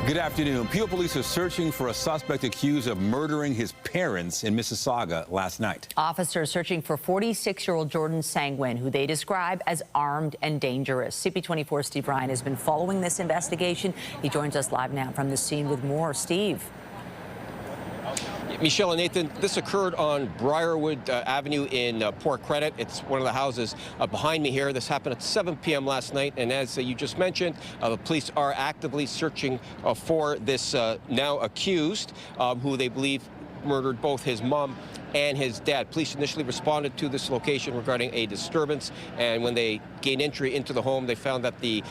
Good afternoon. Peel police are searching for a suspect accused of murdering his parents in Mississauga last night. Officers searching for 46-year-old Jordan Sanguin, who they describe as armed and dangerous. CP24 Steve Ryan has been following this investigation. He joins us live now from the scene with more. Steve. Michelle and Nathan, this occurred on Briarwood Avenue in Port Credit. It's one of the houses behind me here. This happened at 7 p.m. last night, and as you just mentioned, the police are actively searching for this now accused, who they believe murdered both his mom and his dad. Police initially responded to this location regarding a disturbance, and when they gained entry into the home, they found that the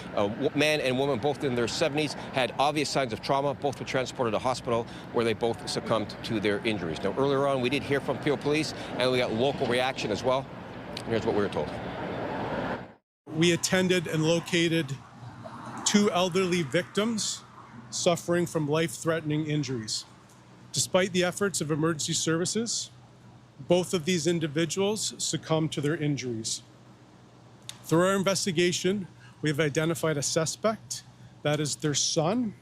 man and woman, both in their 70s, had obvious signs of trauma. Both were transported to hospital, where they both succumbed to their injuries. Now, earlier on, we did hear from Peel Police, and we got local reaction as well. Here's what we were told. We attended and located 2 elderly victims suffering from life-threatening injuries. Despite the efforts of emergency services, both of these individuals succumbed to their injuries. Through our investigation, we have identified a suspect. That is their son.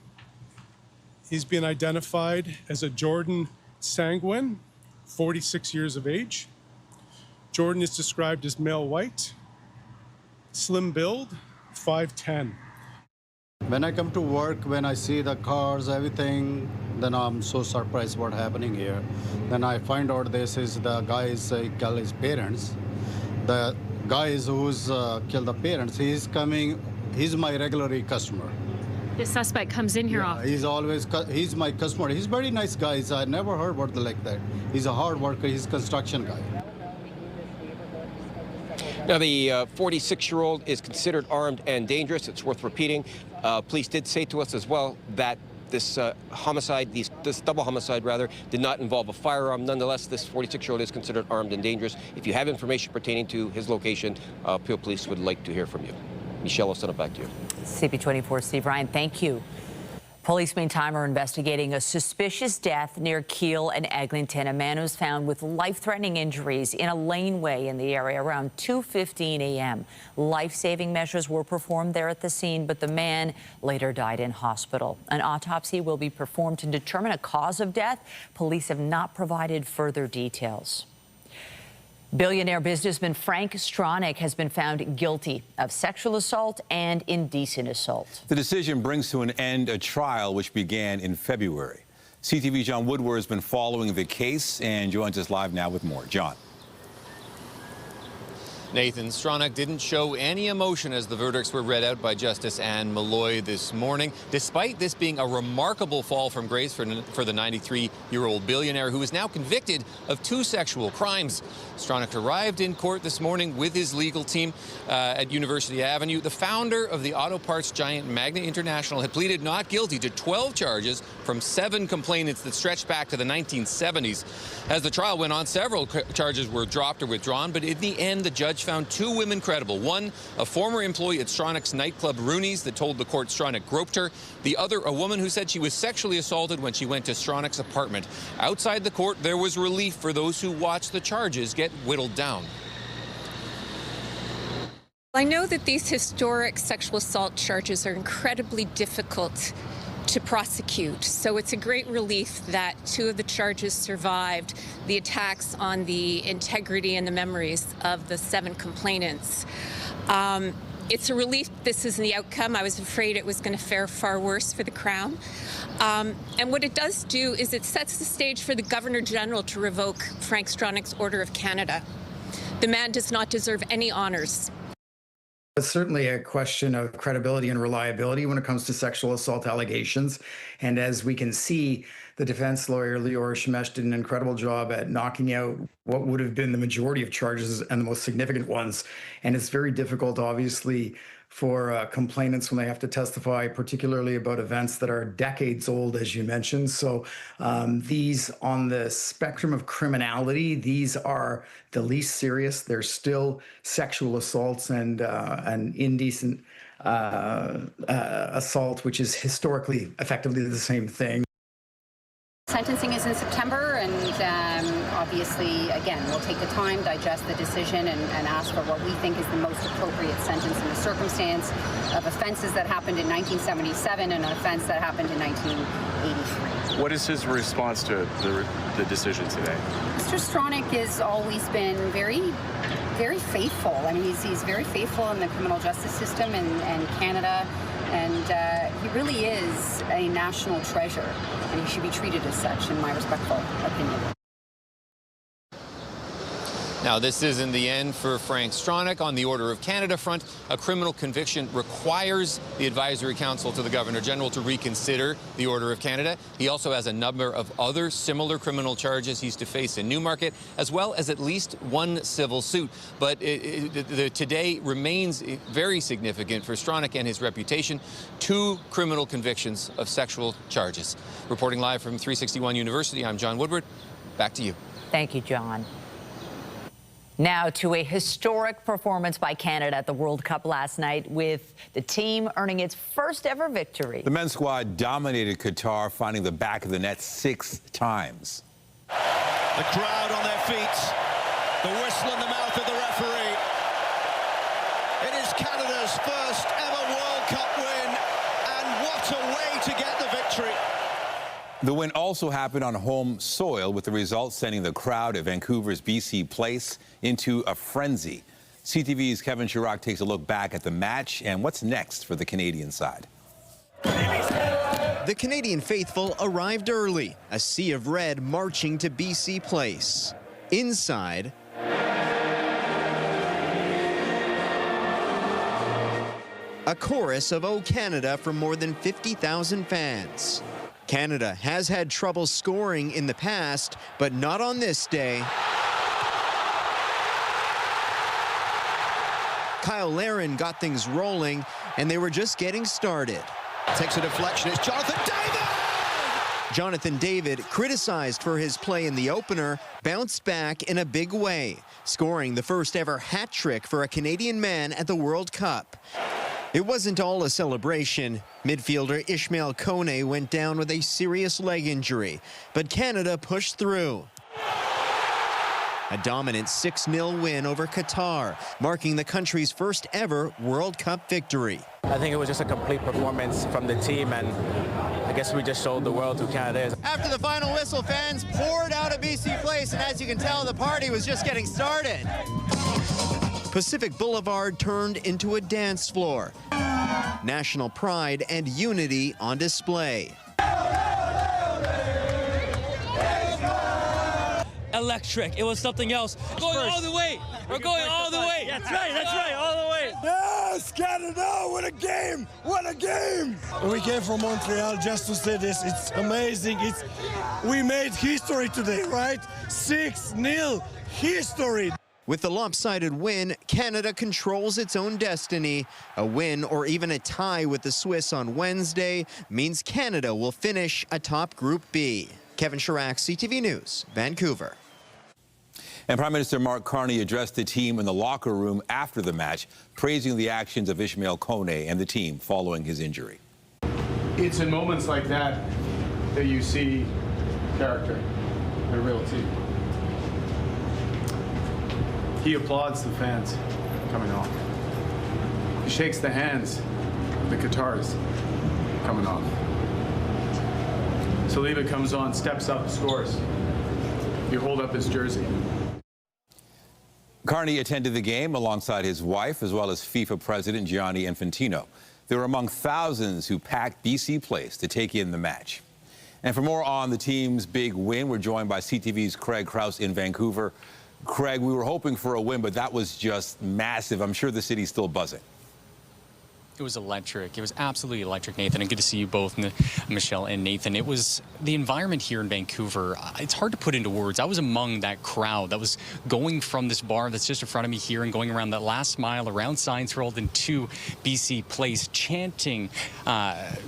He's been identified as a Jordan Sanguin, 46 years of age. Jordan is described as male white, slim build, 5'10". When I come to work, when I see the cars, everything, then I'm so surprised what's happening here. Then I find out this is the guys kill his parents. The guys who's killed the parents, he's my regular customer. The suspect comes in here often. He's my customer. He's very nice guy. I never heard about like that. He's a hard worker. He's a construction guy. Now, the 46-year-old is considered armed and dangerous. It's worth repeating. Police did say to us as well that this homicide, this double homicide rather, did not involve a firearm. Nonetheless, this 46-year-old is considered armed and dangerous. If you have information pertaining to his location, Peel Police would like to hear from you. Michelle, I'll send it back to you. CP24 Steve Ryan, thank you. Police meantime are investigating a suspicious death near Keele and Eglinton. A man was found with life-threatening injuries in a laneway in the area around 2:15 a.m. Life-saving measures were performed there at the scene, but the man later died in hospital. An autopsy will be performed to determine a cause of death. Police have not provided further details. Billionaire businessman Frank Stronach has been found guilty of sexual assault and indecent assault. The decision brings to an end a trial which began in February. CTV Jon Woodward has been following the case and joins us live now with more. Jon. Nathan, Stronach didn't show any emotion as the verdicts were read out by Justice Anne Malloy this morning, despite this being a remarkable fall from grace for the 93-year-old billionaire who is now convicted of 2 sexual crimes. Stronach arrived in court this morning with his legal team at University Avenue. The founder of the auto parts giant Magna International had pleaded not guilty to 12 charges from 7 complainants that stretched back to the 1970s. As the trial went on, several charges were dropped or withdrawn, but in the end, the judge found 2 women credible. One, a former employee at Stronach's nightclub Rooney's that told the court Stronach groped her. The other, a woman who said she was sexually assaulted when she went to Stronach's apartment. Outside the court, there was relief for those who watched the charges get whittled down. I know that these historic sexual assault charges are incredibly difficult to prosecute, so it's a great relief that 2 of the charges survived the attacks on the integrity and the memories of the 7 complainants. It's a relief this isn't the outcome. I was afraid it was going to fare far worse for the Crown. And what it does do is it sets the stage for the Governor General to revoke Frank Stronach's Order of Canada. The man does not deserve any honors. It's certainly a question of credibility and reliability when it comes to sexual assault allegations. And as we can see, the defense lawyer, Lior Shemesh, did an incredible job at knocking out what would have been the majority of charges and the most significant ones. And it's very difficult, obviously, for complainants when they have to testify, particularly about events that are decades old, as you mentioned. So these, on the spectrum of criminality, these are the least serious. They're still sexual assaults and indecent assault, which is historically effectively the same thing. Sentencing is in September, and obviously, again, we'll take the time, digest the decision, and ask for what we think is the most appropriate sentence in the circumstance of offenses that happened in 1977 and an offense that happened in 1983. What is his response to the decision today? Mr. Stronach has always been very faithful. I mean, he's very faithful in the criminal justice system and Canada. And he really is a national treasure, and he should be treated as such, in my respectful opinion. Now, this isn't the end for Frank Stronach. On the Order of Canada front, a criminal conviction requires the Advisory Council to the Governor-General to reconsider the Order of Canada. He also has a number of other similar criminal charges he's to face in Newmarket, as well as at least one civil suit. But today remains very significant for Stronach and his reputation. 2 criminal convictions of sexual charges. Reporting live from 361 University, I'm Jon Woodward. Back to you. Thank you, John. Now to a historic performance by Canada at the World Cup last night, with the team earning its first ever victory. The men's squad dominated Qatar, finding the back of the net 6 times. The crowd on their feet, the whistle in the mouth of the referee. It is Canada's first ever World Cup win, and what a way to get the victory. The win also happened on home soil, with the result sending the crowd at Vancouver's BC Place into a frenzy. CTV's Kevin Chirac takes a look back at the match and what's next for the Canadian side. The Canadian faithful arrived early, a sea of red marching to BC Place. Inside, a chorus of "O Canada" from more than 50,000 fans. Canada has had trouble scoring in the past, but not on this day. Kyle Larin got things rolling, and they were just getting started. Takes a deflection, it's Jonathan David! Jonathan David, criticized for his play in the opener, bounced back in a big way, scoring the first ever hat trick for a Canadian man at the World Cup. It wasn't all a celebration. Midfielder Ishmael Kone went down with a serious leg injury, but Canada pushed through. A dominant 6-0 win over Qatar, marking the country's first ever World Cup victory. I think it was just a complete performance from the team, and I guess we just showed the world who Canada is. After the final whistle, fans poured out of BC Place, and as you can tell, the party was just getting started. Pacific Boulevard turned into a dance floor. National pride and unity on display. Electric. It was something else. Going all the way. We're going all the way. That's right, all the way. Yes, Canada, what a game, what a game. We came from Montreal just to say this. It's amazing. We made history today, right? 6-0, history. With the lopsided win, Canada controls its own destiny. A win or even a tie with the Swiss on Wednesday means Canada will finish atop Group B. Kevin Chirac, CTV News, Vancouver. And Prime Minister Mark Carney addressed the team in the locker room after the match, praising the actions of Ishmael Kone and the team following his injury. It's in moments like that that you see character, a real team. He applauds the fans coming off. He shakes the hands of the Qataris coming off. Saliba comes on, steps up, scores. You hold up his jersey. Carney attended the game alongside his wife, as well as FIFA President Gianni Infantino. They were among thousands who packed BC Place to take in the match. And for more on the team's big win, we're joined by CTV's Craig Krause in Vancouver. Craig, we were hoping for a win, but that was just massive. I'm sure the city's still buzzing. It was electric. It was absolutely electric, Nathan. And good to see you both, Michelle and Nathan. It was the environment here in Vancouver. It's hard to put into words. I was among that crowd that was going from this bar that's just in front of me here and going around that last mile around Science World and to BC Place, chanting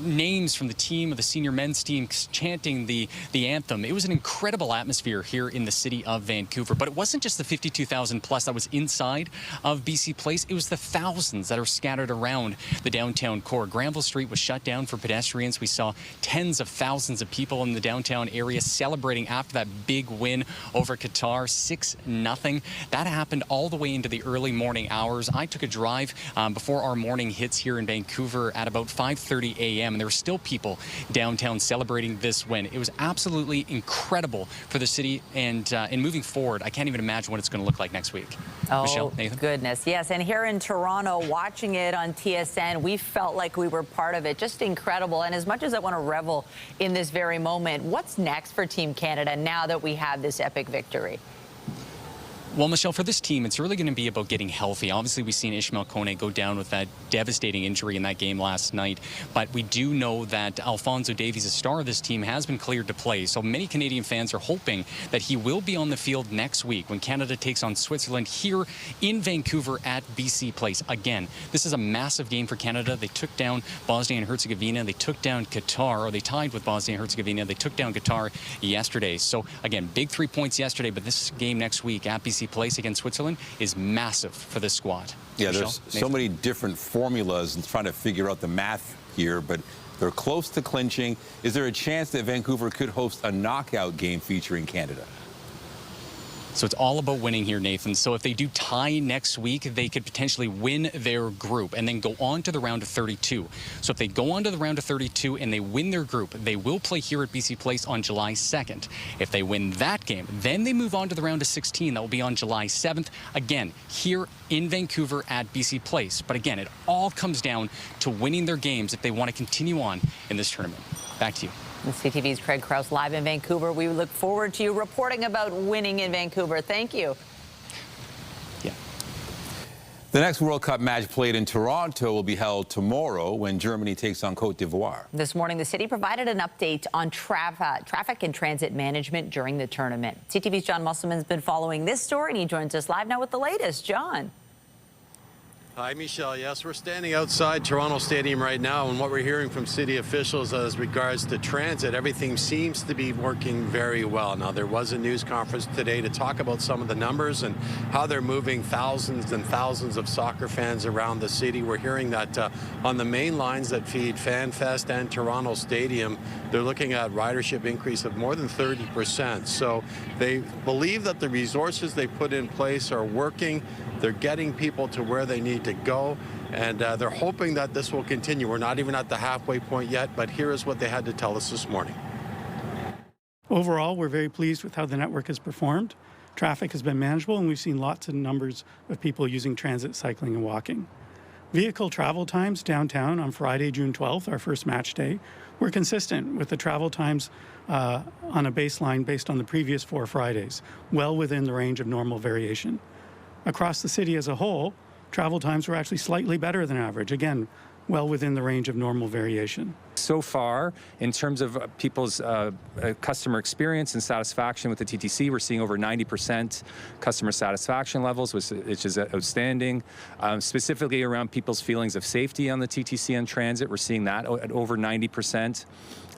names from the team, of the senior men's team, chanting the anthem. It was an incredible atmosphere here in the city of Vancouver. But it wasn't just the 52,000 plus that was inside of BC Place. It was the thousands that are scattered around the downtown core. Granville Street was shut down for pedestrians. We saw tens of thousands of people in the downtown area celebrating after that big win over Qatar, 6-0. That happened all the way into the early morning hours. I took a drive before our morning hits here in Vancouver at about 5:30 a.m. and there were still people downtown celebrating this win. It was absolutely incredible for the city, and moving forward, I can't even imagine what it's going to look like next week. Oh, Michelle, Nathan? Goodness. Yes, and here in Toronto, watching it on TSN, we felt like we were part of it. Just incredible. And as much as I want to revel in this very moment, what's next for Team Canada now that we have this epic victory? Well, Michelle, for this team, it's really going to be about getting healthy. Obviously, we've seen Ishmael Kone go down with that devastating injury in that game last night. But we do know that Alphonso Davies, a star of this team, has been cleared to play. So many Canadian fans are hoping that he will be on the field next week when Canada takes on Switzerland here in Vancouver at BC Place. Again, this is a massive game for Canada. They took down Bosnia and Herzegovina. They took down Qatar, or they tied with Bosnia and Herzegovina. They took down Qatar yesterday. So, again, big 3 points yesterday, but this game next week at BC Place against Switzerland is massive for this squad. Yeah, Michelle, there's Nathan? so many different formulas and trying to figure out the math here, but they're close to clinching. Is there a chance that Vancouver could host a knockout game featuring Canada? So it's all about winning here, Nathan. So if they do tie next week, they could potentially win their group and then go on to the round of 32. So if they go on to the round of 32 and they win their group, they will play here at BC Place on July 2nd. If they win that game, then they move on to the round of 16. That will be on July 7th. Again, here in Vancouver at BC Place. But again, it all comes down to winning their games if they want to continue on in this tournament. Back to you. CTV's Craig Krause live in Vancouver. We look forward to you reporting about winning in Vancouver. Thank you. Yeah. The next World Cup match played in Toronto will be held tomorrow when Germany takes on Côte d'Ivoire. This morning, the city provided an update on traffic and transit management during the tournament. CTV's Jon Musselman has been following this story, and he joins us live now with the latest. John. Hi, Michelle. Yes, we're standing outside Toronto Stadium right now, and what we're hearing from city officials as regards to transit, everything seems to be working very well. Now, there was a news conference today to talk about some of the numbers and how they're moving thousands and thousands of soccer fans around the city. We're hearing that on the main lines that feed FanFest and Toronto Stadium, they're looking at ridership increase of more than 30%. So they believe that the resources they put in place are working. They're getting people to where they need to go, and they're hoping that this will continue. We're not even at the halfway point yet, but here is what they had to tell us this morning. Overall, we're very pleased with how the network has performed. Traffic has been manageable, and we've seen lots of numbers of people using transit, cycling, and walking. Vehicle travel times downtown on Friday, June 12th, our first match day, were consistent with the travel times on a baseline based on the previous 4 Fridays, well within the range of normal variation. Across the city as a whole, travel times were actually slightly better than average, again, well within the range of normal variation. So far, in terms of people's customer experience and satisfaction with the TTC, we're seeing over 90% customer satisfaction levels, which is outstanding. Specifically around people's feelings of safety on the TTC and transit, we're seeing that at over 90%.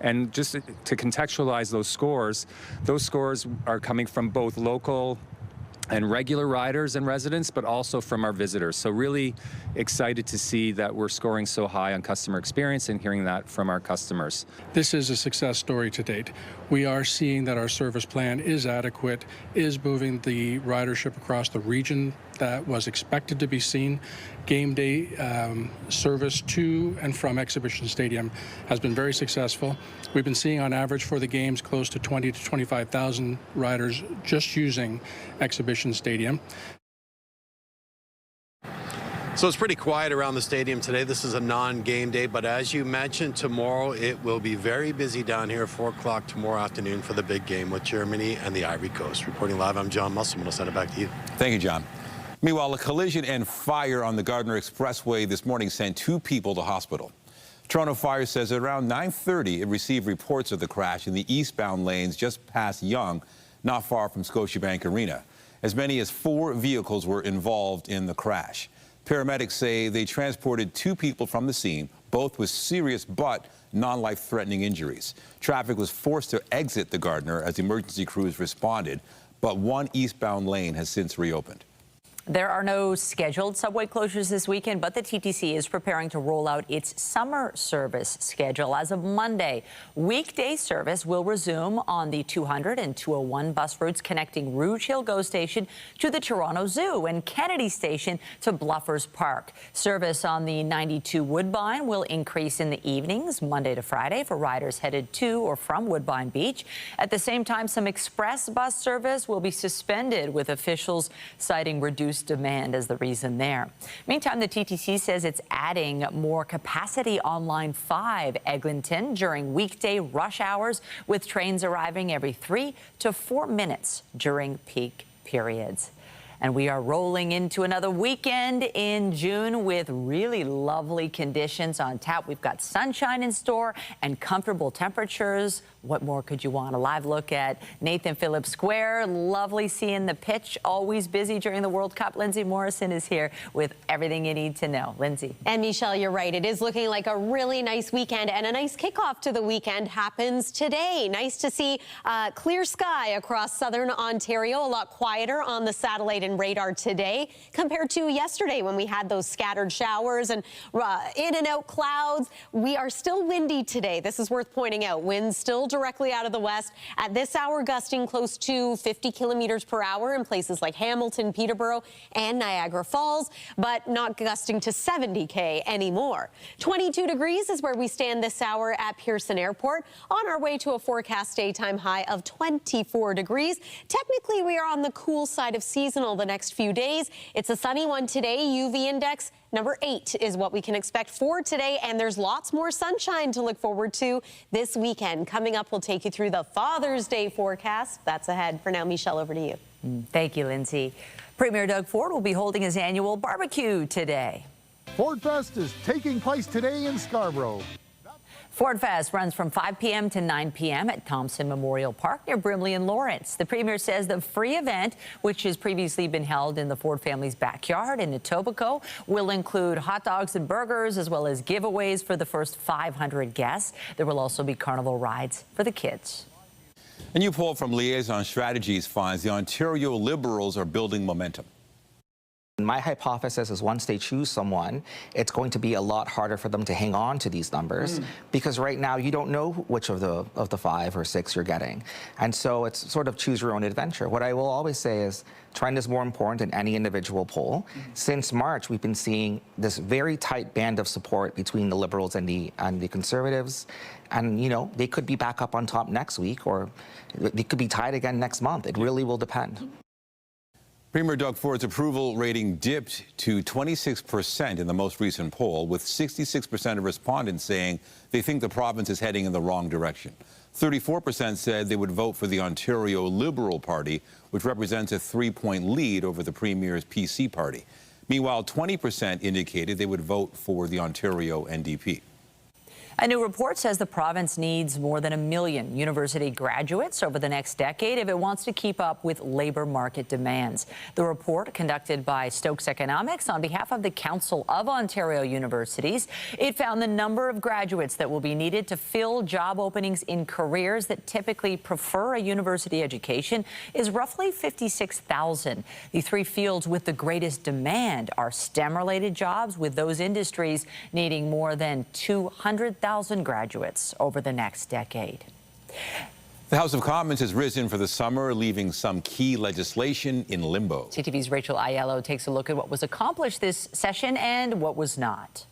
And just to contextualize those scores are coming from both local and regular riders and residents, but also from our visitors. So really excited to see that we're scoring so high on customer experience and hearing that from our customers. This is a success story to date. We are seeing that our service plan is adequate, is moving the ridership across the region that was expected to be seen. Game day service to and from Exhibition Stadium has been very successful. We've been seeing on average for the games close to 20 to 25,000 riders just using Exhibition Stadium. So it's pretty quiet around the stadium today. This is a non-game day, but as you mentioned, tomorrow it will be very busy down here, 4 o'clock tomorrow afternoon for the big game with Germany and the Ivory Coast. Reporting live, I'm Jon Musselman. I'll send it back to you. Thank you, John. Meanwhile, a collision and fire on the Gardiner Expressway this morning sent 2 people to hospital. Toronto Fire says at around 9:30 it received reports of the crash in the eastbound lanes just past Yonge, not far from Scotiabank Arena. As many as 4 vehicles were involved in the crash. Paramedics say they transported 2 people from the scene, both with serious but non-life-threatening injuries. Traffic was forced to exit the Gardiner as emergency crews responded, but 1 eastbound lane has since reopened. There are no scheduled subway closures this weekend, but the TTC is preparing to roll out its summer service schedule. As of Monday, weekday service will resume on the 200 and 201 bus routes connecting Rouge Hill GO Station to the Toronto Zoo and Kennedy Station to Bluffers Park. Service on the 92 Woodbine will increase in the evenings, Monday to Friday, for riders headed to or from Woodbine Beach. At the same time, some express bus service will be suspended, with officials citing reduced demand as the reason there. Meantime, the TTC says it's adding more capacity on Line 5 Eglinton during weekday rush hours, with trains arriving every 3 to 4 minutes during peak periods. And we are rolling into another weekend in June with really lovely conditions on tap. We've got sunshine in store and comfortable temperatures. What more could you want? A live look at Nathan Phillips Square. Lovely seeing the pitch. Always busy during the World Cup. Lindsay Morrison is here with everything you need to know. Lindsay. And Michelle, you're right. It is looking like a really nice weekend, and a nice kickoff to the weekend happens today. Nice to see clear sky across southern Ontario. A lot quieter on the satellite and radar today compared to yesterday when we had those scattered showers and in and out clouds. We are still windy today. This is worth pointing out. Winds still directly out of the west at this hour, gusting close to 50 kilometers per hour in places like Hamilton, Peterborough, and Niagara Falls, but not gusting to 70 anymore. 22 degrees is where we stand this hour at Pearson Airport, on our way to a forecast daytime high of 24 degrees. Technically, we are on the cool side of seasonal the next few days. It's a sunny one today. UV index number 8 is what we can expect for today, and there's lots more sunshine to look forward to this weekend. Coming up, we'll take you through the Father's Day forecast. That's ahead. For now, Michelle, over to you. Thank you, Lindsay. Premier Doug Ford will be holding his annual barbecue today. Ford Fest is taking place today in Scarborough. Ford Fest runs from 5 p.m. to 9 p.m. at Thompson Memorial Park near Brimley and Lawrence. The Premier says the free event, which has previously been held in the Ford family's backyard in Etobicoke, will include hot dogs and burgers, as well as giveaways for the first 500 guests. There will also be carnival rides for the kids. A new poll from Liaison Strategies finds the Ontario Liberals are building momentum. My hypothesis is once they choose someone, it's going to be a lot harder for them to hang on to these numbers, because right now you don't know which of the 5 or 6 you're getting. And so it's sort of choose your own adventure. What I will always say is trend is more important than any individual poll. Since March, we've been seeing this very tight band of support between the Liberals and the Conservatives. And, you know, they could be back up on top next week, or they could be tied again next month. It really will depend. Premier Doug Ford's approval rating dipped to 26% in the most recent poll, with 66% of respondents saying they think the province is heading in the wrong direction. 34% said they would vote for the Ontario Liberal Party, which represents a 3-point lead over the Premier's PC party. Meanwhile, 20% indicated they would vote for the Ontario NDP. A new report says the province needs more than 1 million university graduates over the next decade if it wants to keep up with labor market demands. The report, conducted by Stokes Economics on behalf of the Council of Ontario Universities, it found the number of graduates that will be needed to fill job openings in careers that typically prefer a university education is roughly 56,000. The 3 fields with the greatest demand are STEM-related jobs, with those industries needing more than 200,000 graduates over the next decade. The House of Commons has risen for the summer, leaving some key legislation in limbo. CTV's Rachel Aiello takes a look at what was accomplished this session and what was not.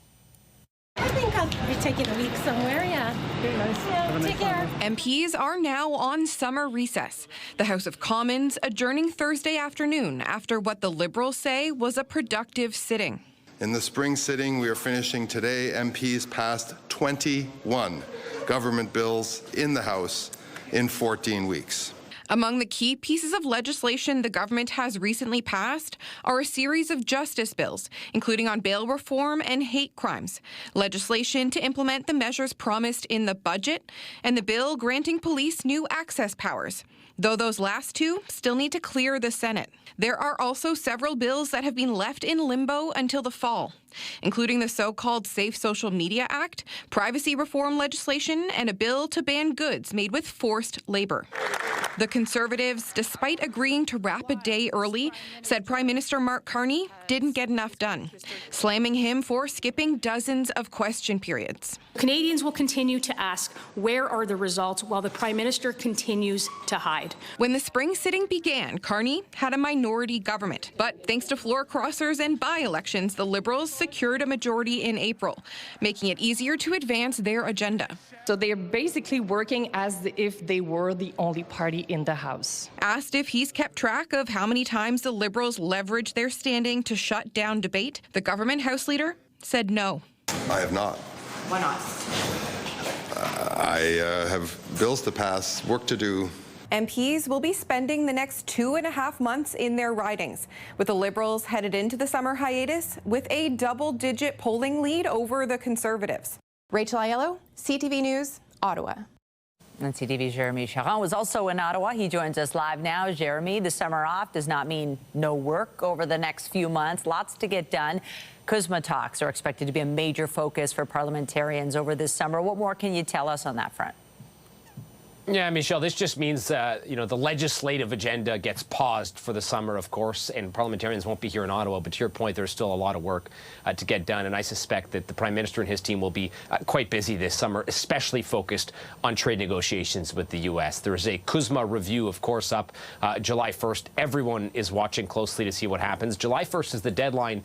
I think I'll be taking a week somewhere, yeah. Very nice. Yeah, take care. MPs are now on summer recess. The House of Commons adjourning Thursday afternoon after what the Liberals say was a productive sitting. In the spring sitting we are finishing today, MPs passed 21 government bills in the House in 14 weeks. Among the key pieces of legislation the government has recently passed are a series of justice bills, including on bail reform and hate crimes, legislation to implement the measures promised in the budget, and the bill granting police new access powers, though those last 2 still need to clear the Senate. There are also several bills that have been left in limbo until the fall. including the so-called Safe Social Media Act, privacy reform legislation, and a bill to ban goods made with forced labor. The Conservatives, despite agreeing to wrap a day early, said Prime Minister Mark Carney didn't get enough done, slamming him for skipping dozens of question periods. Canadians will continue to ask, where are the results, while the Prime Minister continues to hide. When the spring sitting began, Carney had a minority government. But thanks to floor crossers and by-elections, the Liberals secured a majority in April, making it easier to advance their agenda. So they're basically working as if they were the only party in the House. Asked if he's kept track of how many times the Liberals leveraged their standing to shut down debate, the government House leader said no. I have not. Why not? I have bills to pass, work to do. MPs will be spending the next 2.5 months in their ridings, with the Liberals headed into the summer hiatus with a double-digit polling lead over the Conservatives. Rachel Aiello, CTV News, Ottawa. And CTV's Jeremy Charron was also in Ottawa. He joins us live now. Jeremy, the summer off does not mean no work over the next few months. Lots to get done. CUSMA talks are expected to be a major focus for parliamentarians over this summer. What more can you tell us on that front? Yeah, Michelle, this just means, the legislative agenda gets paused for the summer, of course, and parliamentarians won't be here in Ottawa. But to your point, there's still a lot of work to get done. And I suspect that the Prime Minister and his team will be quite busy this summer, especially focused on trade negotiations with the U.S. There is a CUSMA review, of course, up July 1st. Everyone is watching closely to see what happens. July 1st is the deadline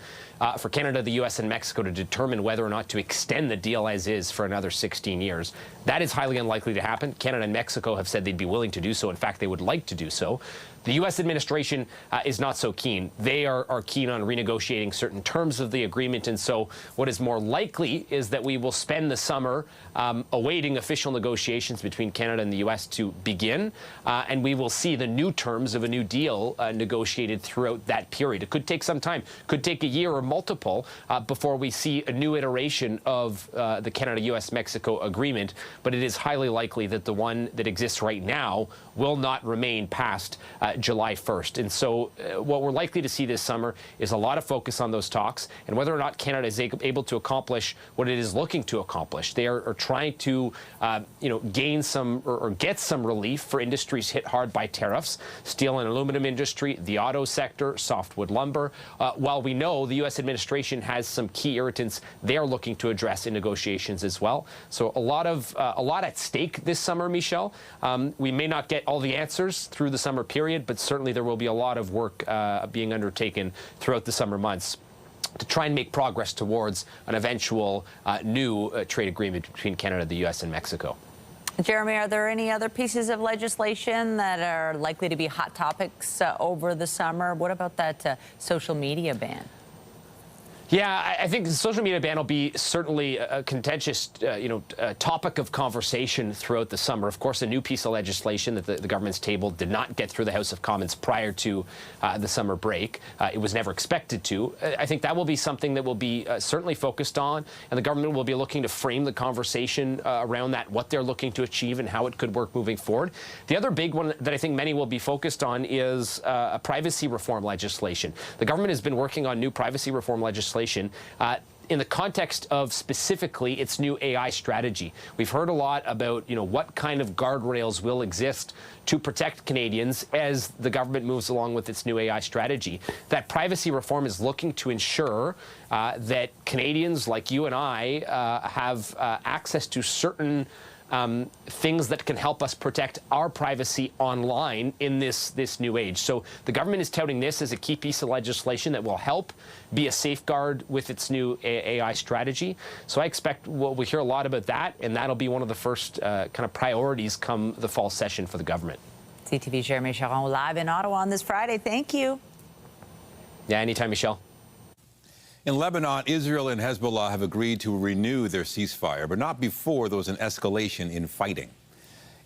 for Canada, the U.S. and Mexico to determine whether or not to extend the deal as is for another 16 years. That is highly unlikely to happen. Canada and Mexico have said they'd be willing to do so. In fact, they would like to do so. The U.S. administration is not so keen. They are keen on renegotiating certain terms of the agreement. And so what is more likely is that we will spend the summer awaiting official negotiations between Canada and the U.S. to begin. And we will see the new terms of a new deal negotiated throughout that period. It could take some time, could take a year or multiple before we see a new iteration of the Canada-U.S.-Mexico agreement. But it is highly likely that the one that exists right now will not remain past July 1st. And so what we're likely to see this summer is a lot of focus on those talks and whether or not Canada is able to accomplish what it is looking to accomplish. They are trying to, gain some or get some relief for industries hit hard by tariffs, steel and aluminum industry, the auto sector, softwood lumber. While we know the U.S. administration has some key irritants they are looking to address in negotiations as well. So a lot at stake this summer, Michelle. We may not get all the answers through the summer period, but certainly there will be a lot of work being undertaken throughout the summer months to try and make progress towards an eventual new trade agreement between Canada, the U.S. and Mexico. Jeremy, are there any other pieces of legislation that are likely to be hot topics over the summer? What about that social media ban? Yeah, I think the social media ban will be certainly a contentious, topic of conversation throughout the summer. Of course, a new piece of legislation that the government's tabled did not get through the House of Commons prior to the summer break. It was never expected to. I think that will be something that will be certainly focused on, and the government will be looking to frame the conversation around that, what they're looking to achieve and how it could work moving forward. The other big one that I think many will be focused on is a privacy reform legislation. The government has been working on new privacy reform legislation in the context of specifically its new AI strategy. We've heard a lot about, what kind of guardrails will exist to protect Canadians as the government moves along with its new AI strategy. That privacy reform is looking to ensure that Canadians like you and I have access to certain things that can help us protect our privacy online in this new age. So the government is touting this as a key piece of legislation that will help be a safeguard with its new AI strategy. So I expect we'll hear a lot about that, and that'll be one of the first kind of priorities come the fall session for the government. CTV's Jeremy Charron live in Ottawa on this Friday. Thank you. Yeah, anytime, Michelle. In Lebanon, Israel and Hezbollah have agreed to renew their ceasefire, but not before there was an escalation in fighting.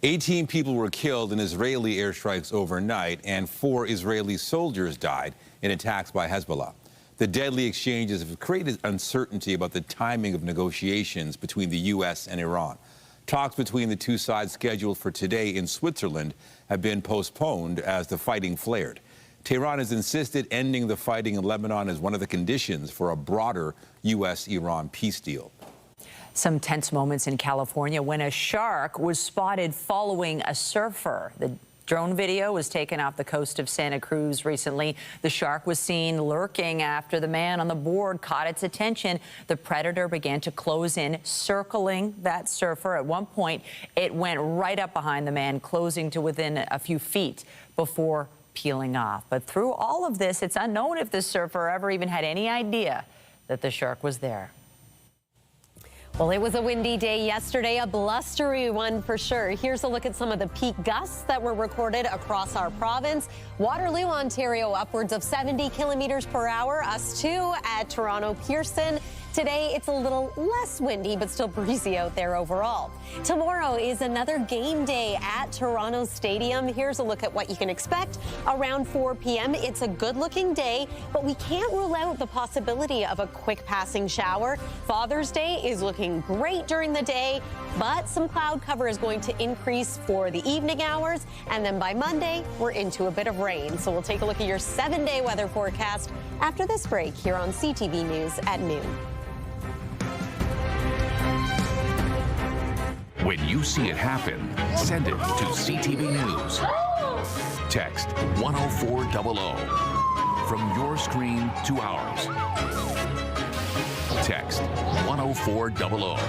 18 people were killed in Israeli airstrikes overnight, and 4 Israeli soldiers died in attacks by Hezbollah. The deadly exchanges have created uncertainty about the timing of negotiations between the U.S. and Iran. Talks between the two sides scheduled for today in Switzerland have been postponed as the fighting flared. Tehran has insisted ending the fighting in Lebanon is one of the conditions for a broader U.S.-Iran peace deal. Some tense moments in California when a shark was spotted following a surfer. The drone video was taken off the coast of Santa Cruz recently. The shark was seen lurking after the man on the board caught its attention. The predator began to close in, circling that surfer. At one point, it went right up behind the man, closing to within a few feet before peeling off. But through all of this, it's unknown if the surfer ever even had any idea that the shark was there. Well, it was a windy day yesterday, a blustery one for sure. Here's a look at some of the peak gusts that were recorded across our province. Waterloo, Ontario, upwards of 70 kilometers per hour. Us too at Toronto Pearson. Today, it's a little less windy, but still breezy out there overall. Tomorrow is another game day at Toronto Stadium. Here's a look at what you can expect around 4 p.m. It's a good-looking day, but we can't rule out the possibility of a quick passing shower. Father's Day is looking great during the day, but some cloud cover is going to increase for the evening hours, and then by Monday, we're into a bit of rain. So we'll take a look at your 7-day weather forecast after this break here on CTV News at noon. When you see it happen, send it to CTV News. Text 10400 from your screen to ours. Text 10400.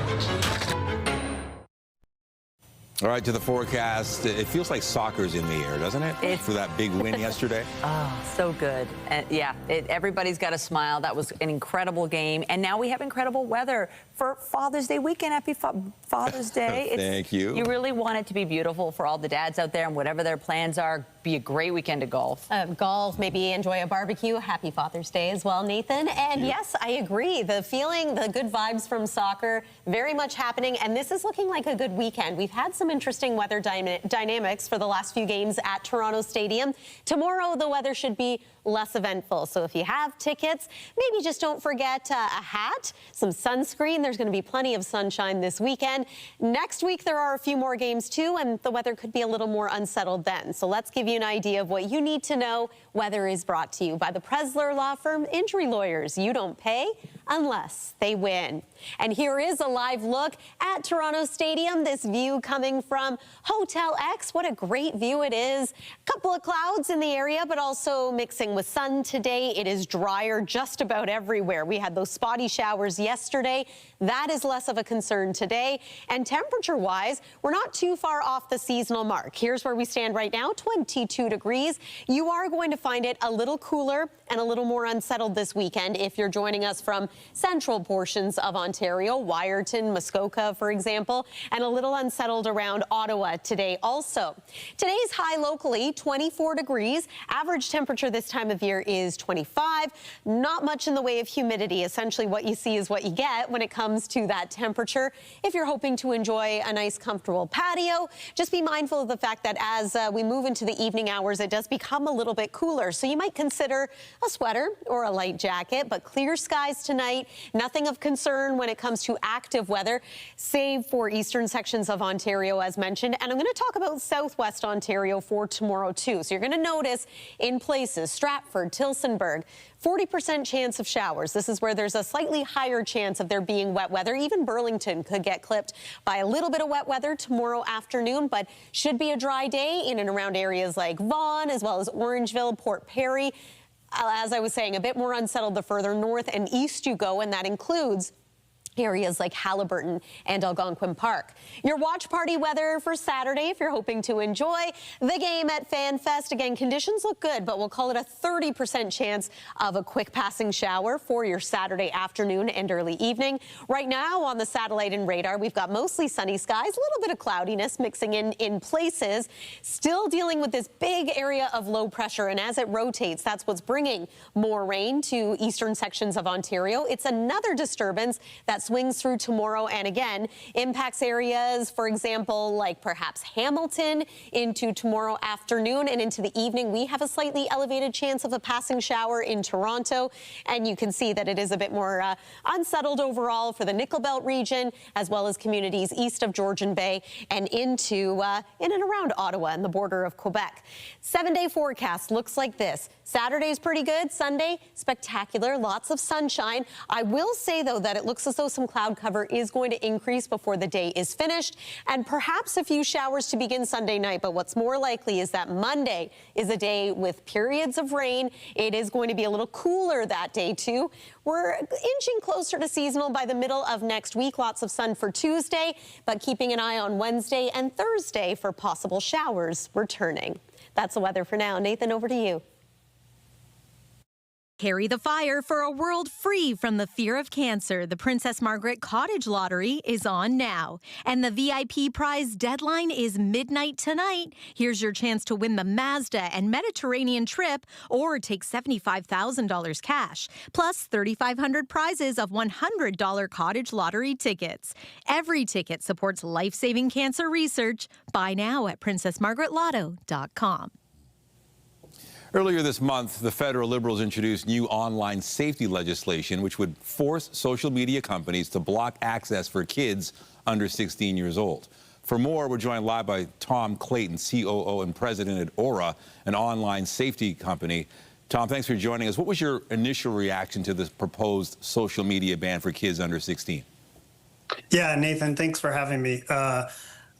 All right, to the forecast. It feels like soccer's in the air, doesn't it? For that big win yesterday. Oh, so good. And yeah, everybody's got a smile. That was an incredible game. And now we have incredible weather for Father's Day weekend. Happy Father's Day. Thank you. You really want it to be beautiful for all the dads out there, and whatever their plans are, be a great weekend of golf. Golf, maybe enjoy a barbecue. Happy Father's Day as well, Nathan. And yes, I agree. The feeling, the good vibes from soccer, very much happening. And this is looking like a good weekend. We've had some interesting weather dynamics for the last few games at Toronto Stadium. Tomorrow, the weather should be less eventful. So if you have tickets, maybe just don't forget a hat, some sunscreen. There's going to be plenty of sunshine this weekend. Next week, there are a few more games too, and the weather could be a little more unsettled then. So let's give you an idea of what you need to know. Weather is brought to you by the Presler Law Firm Injury Lawyers. You don't pay unless they win. And here is a live look at Toronto Stadium. This view coming from Hotel X. What a great view it is. A couple of clouds in the area, but also mixing with sun today. It is drier just about everywhere. We had those spotty showers yesterday. That is less of a concern today. And temperature-wise, we're not too far off the seasonal mark. Here's where we stand right now, 22 degrees. You are going to find it a little cooler and a little more unsettled this weekend if you're joining us from central portions of Ontario, Wyerton, Muskoka, for example, and a little unsettled around Ottawa today also. Today's high locally, 24 degrees. Average temperature this time of year is 25. Not much in the way of humidity. Essentially, what you see is what you get when it comes to that temperature. If you're hoping to enjoy a nice, comfortable patio, just be mindful of the fact that as we move into the evening hours, it does become a little bit cooler. So you might consider a sweater or a light jacket, but clear skies tonight. Nothing of concern when it comes to active weather, save for eastern sections of Ontario, as mentioned. And I'm going to talk about southwest Ontario for tomorrow, too. So you're going to notice in places, Stratford, Tillsonburg, 40% chance of showers. This is where there's a slightly higher chance of there being wet weather. Even Burlington could get clipped by a little bit of wet weather tomorrow afternoon, but should be a dry day in and around areas like Vaughan, as well as Orangeville, Port Perry. As I was saying, a bit more unsettled the further north and east you go, and that includes areas like Haliburton and Algonquin Park. Your watch party weather for Saturday, if you're hoping to enjoy the game at FanFest. Again, conditions look good, but we'll call it a 30% chance of a quick passing shower for your Saturday afternoon and early evening. Right now on the satellite and radar, we've got mostly sunny skies, a little bit of cloudiness mixing in places, still dealing with this big area of low pressure. And as it rotates, that's what's bringing more rain to eastern sections of Ontario. It's another disturbance that swings through tomorrow and again impacts areas, for example, like perhaps Hamilton into tomorrow afternoon and into the evening. We have a slightly elevated chance of a passing shower in Toronto, and you can see that it is a bit more unsettled overall for the Nickel Belt region, as well as communities east of Georgian Bay and into in and around Ottawa and the border of Quebec. 7-day forecast looks like this. Saturday's pretty good. Sunday, spectacular. Lots of sunshine. I will say, though, that it looks as though some cloud cover is going to increase before the day is finished, and perhaps a few showers to begin Sunday night. But what's more likely is that Monday is a day with periods of rain. It is going to be a little cooler that day, too. We're inching closer to seasonal by the middle of next week. Lots of sun for Tuesday, but keeping an eye on Wednesday and Thursday for possible showers returning. That's the weather for now. Nathan, over to you. Carry the fire for a world free from the fear of cancer. The Princess Margaret Cottage Lottery is on now, and the VIP prize deadline is midnight tonight. Here's your chance to win the Mazda and Mediterranean trip or take $75,000 cash, plus 3,500 prizes of $100 Cottage Lottery tickets. Every ticket supports life-saving cancer research. Buy now at princessmargaretlotto.com. Earlier this month, the federal Liberals introduced new online safety legislation which would force social media companies to block access for kids under 16 years old. For more, we're joined live by Tom Clayton, COO and president at Aura, an online safety company. Tom, thanks for joining us. What was your initial reaction to this proposed social media ban for kids under 16? Yeah, Nathan, thanks for having me. I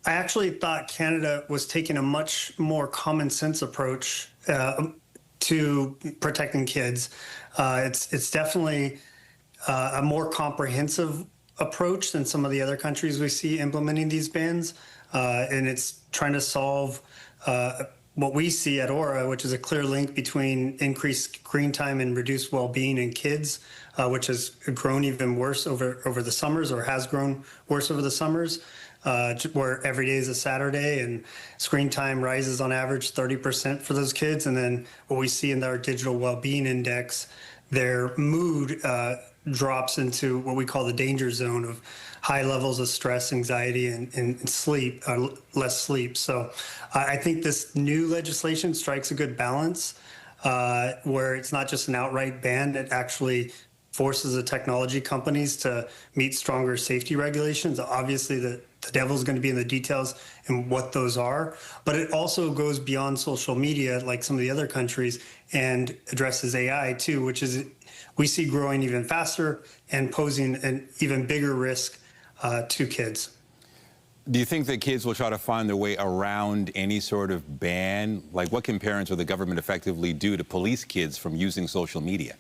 actually thought Canada was taking a much more common sense approach to protecting kids. It's definitely a more comprehensive approach than some of the other countries we see implementing these bans. And it's trying to solve what we see at Aura, which is a clear link between increased screen time and reduced well-being in kids, which has grown even worse over the summers, or has grown worse over the summers. Where every day is a Saturday and screen time rises on average 30% for those kids. And then what we see in our digital well-being index, their mood drops into what we call the danger zone of high levels of stress, anxiety, and sleep, less sleep. So I think this new legislation strikes a good balance where it's not just an outright ban, it actually forces the technology companies to meet stronger safety regulations. Obviously, the devil's going to be in the details and what those are, but it also goes beyond social media like some of the other countries and addresses AI too, which is we see growing even faster and posing an even bigger risk to kids. Do you think that kids will try to find their way around any sort of ban? Like, what can parents or the government effectively do to police kids from using social media?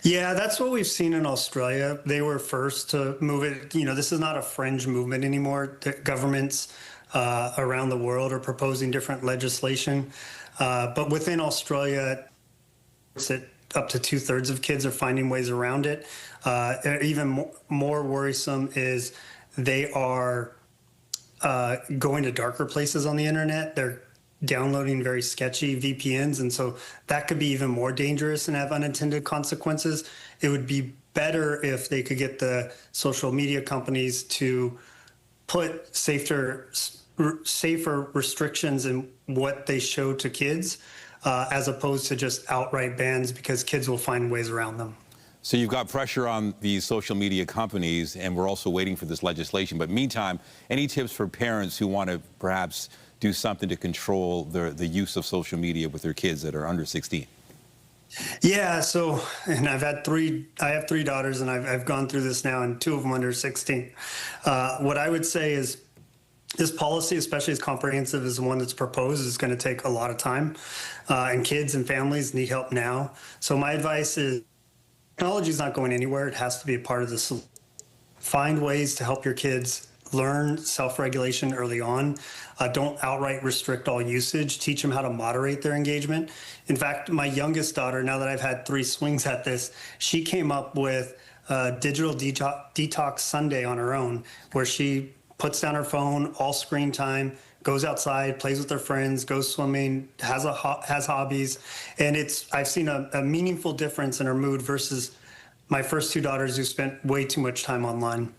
Yeah, that's what we've seen in Australia. They were first to move it. You know, this is not a fringe movement anymore. The governments around the world are proposing different legislation. But within Australia, it's that up to 2/3 of kids are finding ways around it. Even more worrisome is they are going to darker places on the internet. They're downloading very sketchy VPNs, and so that could be even more dangerous and have unintended consequences. It would be better if they could get the social media companies to put safer restrictions in what they show to kids, as opposed to just outright bans, because kids will find ways around them. So you've got pressure on these social media companies, and we're also waiting for this legislation. But meantime, any tips for parents who want to perhaps do something to control the use of social media with their kids that are under 16? Yeah, so, and I have three daughters, and I've gone through this now, and 2 of them under 16. What I would say is this policy, especially as comprehensive as the one that's proposed, is going to take a lot of time, and kids and families need help now. So my advice is technology is not going anywhere. It has to be a part of the solution. Find ways to help your kids learn self-regulation early on. Don't outright restrict all usage. Teach them how to moderate their engagement. In fact, my youngest daughter, now that I've had 3 swings at this, she came up with a digital detox Sunday on her own, where she puts down her phone, all screen time, goes outside, plays with her friends, goes swimming, has hobbies. And I've seen a meaningful difference in her mood versus my first 2 daughters who spent way too much time online.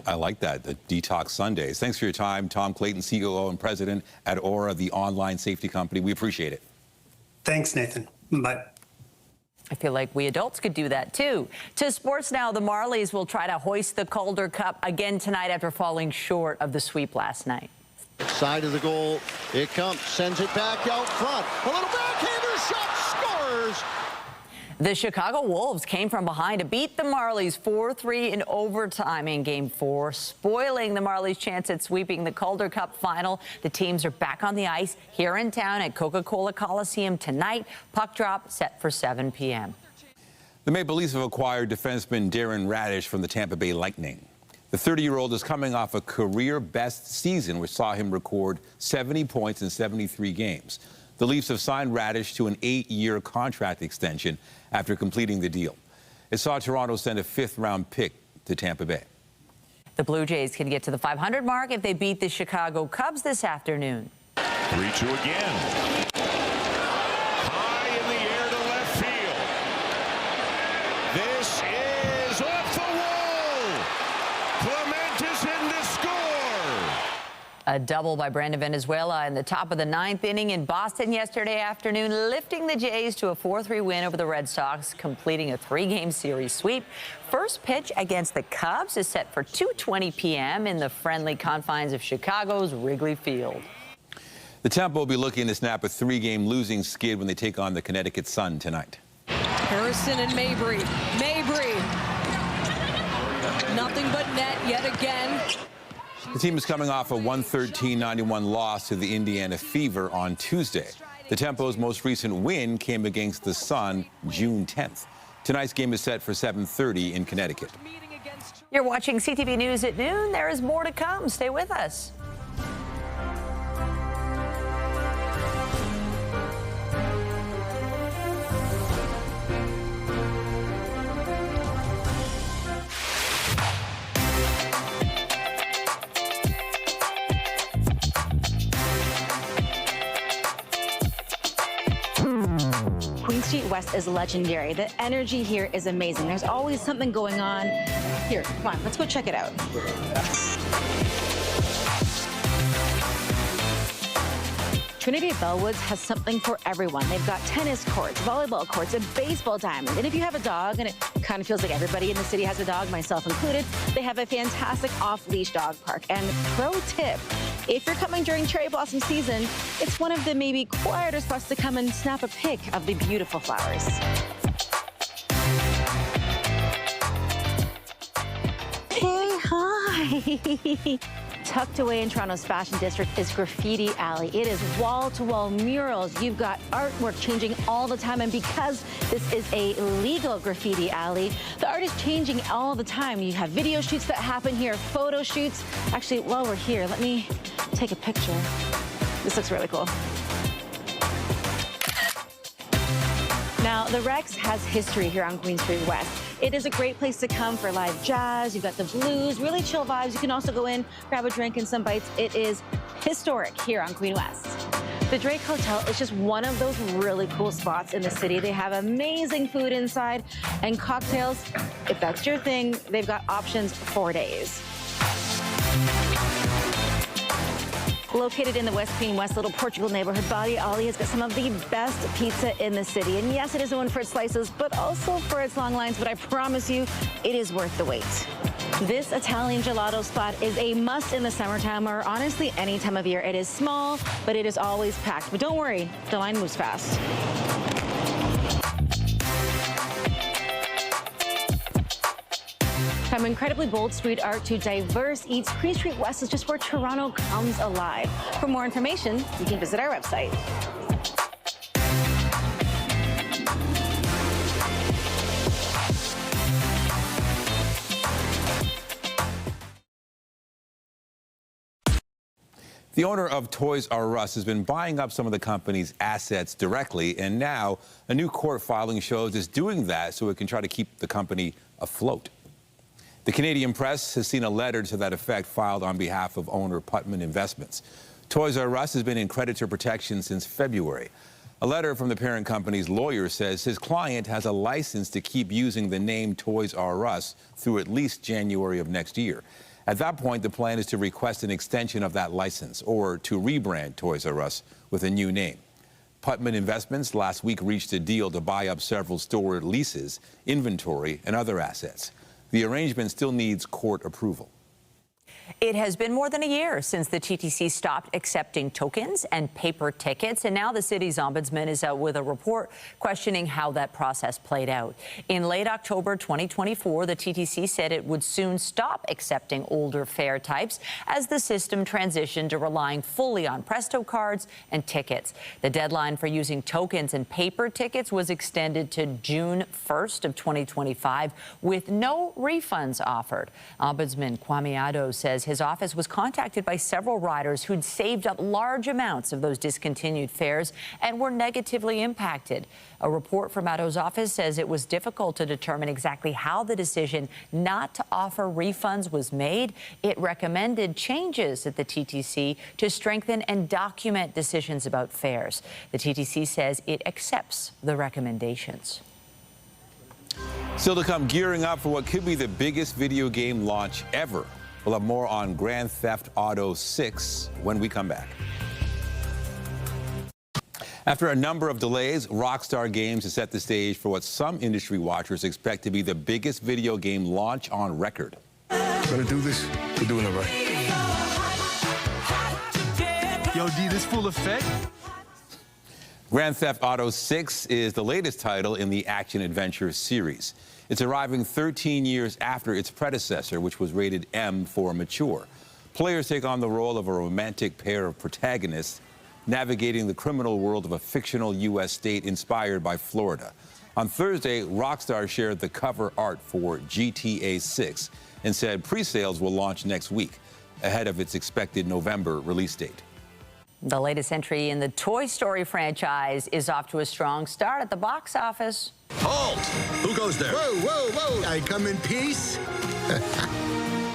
I like that, the Detox Sundays. Thanks for your time, Tom Clayton, COO and President at Aura, the online safety company. We appreciate it. Thanks, Nathan. Bye. I feel like we adults could do that, too. To sports now, the Marlies will try to hoist the Calder Cup again tonight after falling short of the sweep last night. Side of the goal, it comes, sends it back out front. A little backhander shot, scores! The Chicago Wolves came from behind to beat the Marlies 4-3 in overtime in Game 4, spoiling the Marlies' chance at sweeping the Calder Cup final. The teams are back on the ice here in town at Coca-Cola Coliseum tonight. Puck drop set for 7 p.m. The Maple Leafs have acquired defenseman Darren Radish from the Tampa Bay Lightning. The 30-year-old is coming off a career-best season, which saw him record 70 points in 73 games. The Leafs have signed Radish to an 8-year contract extension after completing the deal. It saw Toronto send a 5th-round pick to Tampa Bay. The Blue Jays can get to the 500 mark if they beat the Chicago Cubs this afternoon. 3-2 again. High in the air to left field. This is off the wall. Clement is in to score. A double by Brandon Venezuela in the top of the 9th inning in Boston yesterday afternoon, lifting the Jays to a 4-3 win over the Red Sox, completing a 3-game series sweep. First pitch against the Cubs is set for 2:20 p.m. in the friendly confines of Chicago's Wrigley Field. The Tempo will be looking to snap a 3-game losing skid when they take on the Connecticut Sun tonight. Harrison and Mabry. Mabry. Nothing but net yet again. The team is coming off a 113-91 loss to the Indiana Fever on Tuesday. The Tempo's most recent win came against the Sun June 10th. Tonight's game is set for 7:30 in Connecticut. You're watching CTV News at noon. There is more to come. Stay with us. Queen Street West is legendary. The energy here is amazing. There's always something going on. Here, come on, let's go check it out. Trinity Bellwoods has something for everyone. They've got tennis courts, volleyball courts, a baseball diamond. And if you have a dog, and it kind of feels like everybody in the city has a dog, myself included, they have a fantastic off-leash dog park. And pro tip, if you're coming during cherry blossom season, it's one of the maybe quieter spots to come and snap a pic of the beautiful flowers. Hey, hi. Tucked away in Toronto's Fashion District is Graffiti Alley. It is wall-to-wall murals. You've got artwork changing all the time, and because this is a legal graffiti alley, the art is changing all the time. You have video shoots that happen here, photo shoots. Actually, while we're here, let me take a picture. This looks really cool. Now, the Rex has history here on Queen Street West. It is a great place to come for live jazz. You've got the blues, really chill vibes. You can also go in, grab a drink and some bites. It is historic here on Queen West. The Drake Hotel is just one of those really cool spots in the city. They have amazing food inside and cocktails. If that's your thing, they've got options for days. Located in the West Queen West Little Portugal neighborhood, Badi Ali has got some of the best pizza in the city. And yes, it is known for its slices, but also for its long lines. But I promise you, it is worth the wait. This Italian gelato spot is a must in the summertime, or honestly any time of year. It is small, but it is always packed. But don't worry, the line moves fast. From incredibly bold street art to diverse eats, Queen Street West is just where Toronto comes alive. For more information, you can visit our website. The owner of Toys R Us has been buying up some of the company's assets directly, and now a new court filing shows it's doing that so it can try to keep the company afloat. The Canadian Press has seen a letter to that effect filed on behalf of owner Putman Investments. Toys R Us has been in creditor protection since February. A letter from the parent company's lawyer says his client has a license to keep using the name Toys R Us through at least January of next year. At that point, the plan is to request an extension of that license or to rebrand Toys R Us with a new name. Putman Investments last week reached a deal to buy up several store leases, inventory, and other assets. The arrangement still needs court approval. It has been more than a year since the TTC stopped accepting tokens and paper tickets, and now the city's ombudsman is out with a report questioning how that process played out. In late October 2024, the TTC said it would soon stop accepting older fare types as the system transitioned to relying fully on Presto cards and tickets. The deadline for using tokens and paper tickets was extended to June 1st of 2025 with no refunds offered. Ombudsman Kwame Addo says his office was contacted by several riders who'd saved up large amounts of those discontinued fares and were negatively impacted. A report from Addo's office says it was difficult to determine exactly how the decision not to offer refunds was made. It recommended changes at the TTC to strengthen and document decisions about fares. The TTC says it accepts the recommendations. Still to come, gearing up for what could be the biggest video game launch ever. We'll have more on Grand Theft Auto 6 when we come back. After a number of delays, Rockstar Games has set the stage for what some industry watchers expect to be the biggest video game launch on record. Gonna do this? We're doing it right. Yo, D, this full effect? Grand Theft Auto 6 is the latest title in the action-adventure series. It's arriving 13 years after its predecessor, which was rated M for mature. Players take on the role of a romantic pair of protagonists navigating the criminal world of a fictional U.S. state inspired by Florida. On Thursday, Rockstar shared the cover art for GTA 6 and said pre-sales will launch next week, ahead of its expected November release date. The latest entry in the Toy Story franchise is off to a strong start at the box office. Halt! Who goes there? Whoa, whoa, whoa! I come in peace?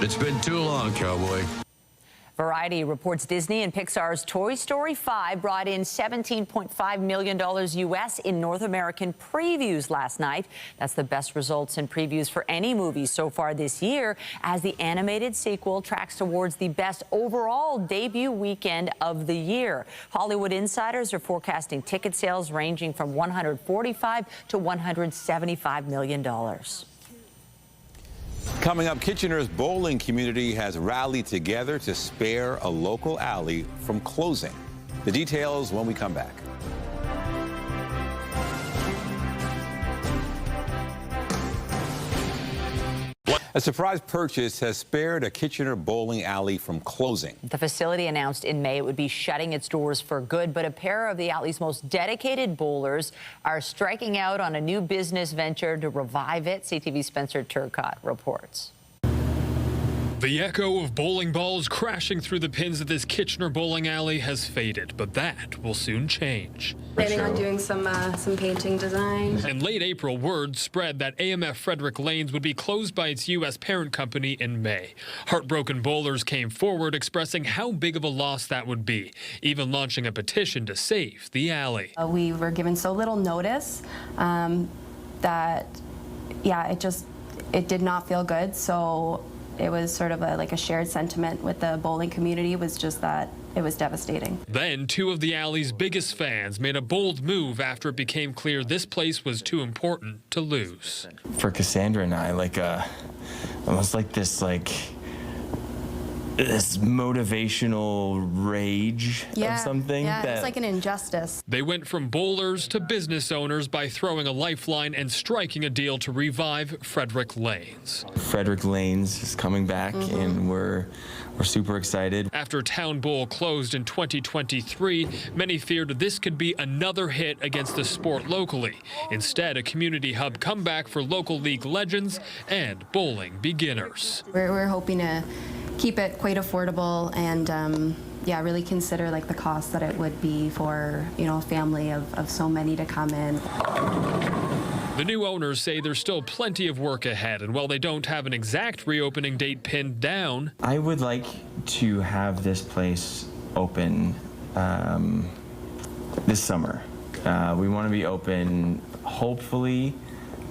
It's been too long, cowboy. Variety reports Disney and Pixar's Toy Story 5 brought in $17.5 million U.S. in North American previews last night. That's the best results in previews for any movie so far this year, as the animated sequel tracks towards the best overall debut weekend of the year. Hollywood insiders are forecasting ticket sales ranging from $145 to $175 million. Coming up, Kitchener's bowling community has rallied together to spare a local alley from closing. The details when we come back. A surprise purchase has spared a Kitchener bowling alley from closing. The facility announced in May it would be shutting its doors for good, but a pair of the alley's most dedicated bowlers are striking out on a new business venture to revive it. CTV's Spencer Turcott reports. The echo of bowling balls crashing through the pins of this Kitchener bowling alley has faded, but that will soon change. Planning on doing some painting design. In late April, word spread that AMF Frederick Lanes would be closed by its U.S. parent company in May. Heartbroken bowlers came forward expressing how big of a loss that would be, even launching a petition to save the alley. We were given so little notice that, yeah, it did not feel good. So it was sort of like a shared sentiment with the bowling community, was just that it was devastating. Then two of the alley's biggest fans made a bold move after it became clear this place was too important to lose. For Cassandra and I, almost like this motivational rage of something. Yeah, it's like an injustice. They went from bowlers to business owners by throwing a lifeline and striking a deal to revive Frederick Lanes. Frederick Lanes is coming back, and we're super excited. After Town Bowl closed in 2023, many feared this could be another hit against the sport locally. Instead, a community hub comeback for local league legends and bowling beginners. We're hoping to keep it quite affordable and really consider the cost that it would be for a family of so many to come in. The new owners say there's still plenty of work ahead, and while they don't have an exact reopening date pinned down, I would like to have this place open this summer. We want to be open, hopefully,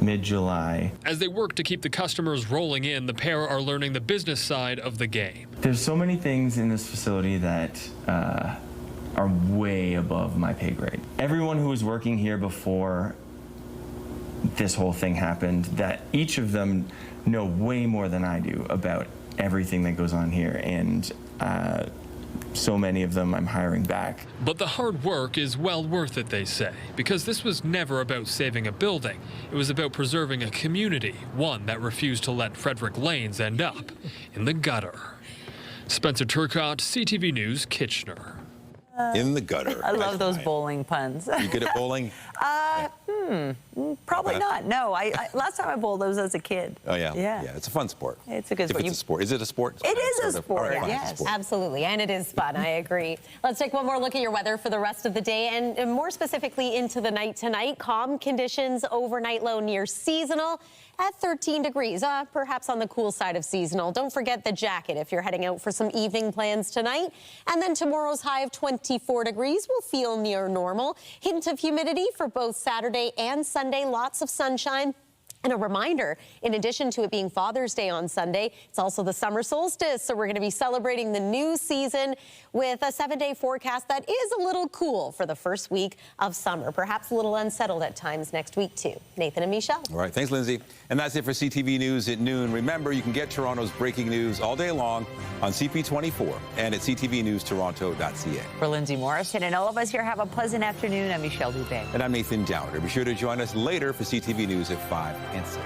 mid-July. As they work to keep the customers rolling in, the pair are learning the business side of the game. There's so many things in this facility that are way above my pay grade. Everyone who was working here before this whole thing happened, that each of them know way more than I do about everything that goes on here, and so many of them I'm hiring back. But the hard work is well worth it, they say, because this was never about saving a building. It was about preserving a community, one that refused to let Frederick Lanes end up in the gutter. Spencer Turcott, CTV News, Kitchener. In the gutter. I love those bowling puns. You good at bowling? Probably not. No, last time I bowled, I was as a kid. Oh, yeah. Yeah. Yeah, it's a fun sport. It's a good sport. If it's a sport. Is it a sport? It is a sport, All right, yes. it's a sport. Absolutely, and it is fun, I agree. Let's take one more look at your weather for the rest of the day, and more specifically into the night tonight. Calm conditions, overnight low near seasonal at 13 degrees, perhaps on the cool side of seasonal. Don't forget the jacket if you're heading out for some evening plans tonight. And then tomorrow's high of 24 degrees will feel near normal. Hint of humidity for both Saturday and Sunday, lots of sunshine. And a reminder, in addition to it being Father's Day on Sunday, it's also the summer solstice. So we're going to be celebrating the new season with a 7-day forecast that is a little cool for the first week of summer. Perhaps a little unsettled at times next week, too. Nathan and Michelle. All right. Thanks, Lindsay. And that's it for CTV News at noon. Remember, you can get Toronto's breaking news all day long on CP24 and at ctvnewstoronto.ca. For Lindsay Morrison and all of us here, have a pleasant afternoon. I'm Michelle Dubé. And I'm Nathan Downer. Be sure to join us later for CTV News at 5 and 6.